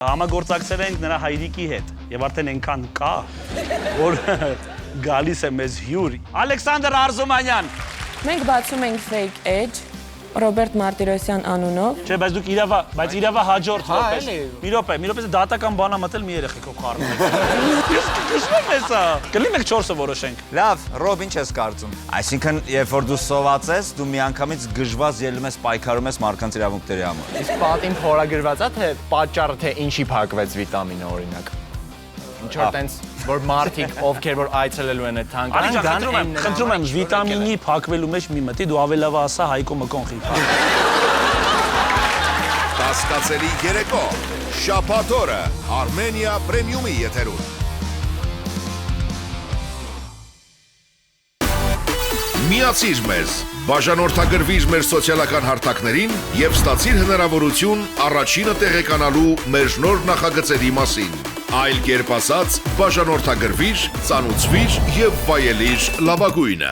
Համագործակցել ենք նրա հայրիկի հետ եւ արդեն այնքան կա, որ գալիս է մեզ հյուր։ Ալեքսանդր Արզումանյան։ Մենք բացում ենք Fake Edge, Ռոբերտ Մարտիրոսյան անունով։ Չէ, բայց դուք իրավա հաջորդ որպես։ Մի րոպե, դատական բանա մտել մի երեխեքով խառնում։ Ես կշվում ես սա։ Կլինի մենք 4-ը որոշենք։ Լավ, Ռոբ, ինչ ես կարծում։ Այսինքն, երբ որ դու սոված ես, դու միանգամից գժվազ ելնում ես պայքարում ես մարդկանց իրավունքների համար։ Իսկ պատին փորագրված է թե պատճառը թե ինչի փակվեց վիտամինը օրինակ։ Ինչ որ տենց որ մարդիկ ովքեր որ այցելելու են այդ թանգարան, խնդրում եմ վիտամինի փակվելու մեջ մի մտի, դու ավելավ ասա Հայկո Մկոնխի։ Կասկածելի երեկո, շաբաթ օրը Armenia Premium-ի եթերում։ Միացիր մեզ, բաժանորդագրվիր մեր սոցիալական հարթակներին և ստացիր հնարավորություն առաջինը տեղեկանալու մեր նոր նախագծերի մասին։ Այլ կերպ ասած, բաժանորդագրվիր, ծանուցվիր և վայելիր լավագույնը։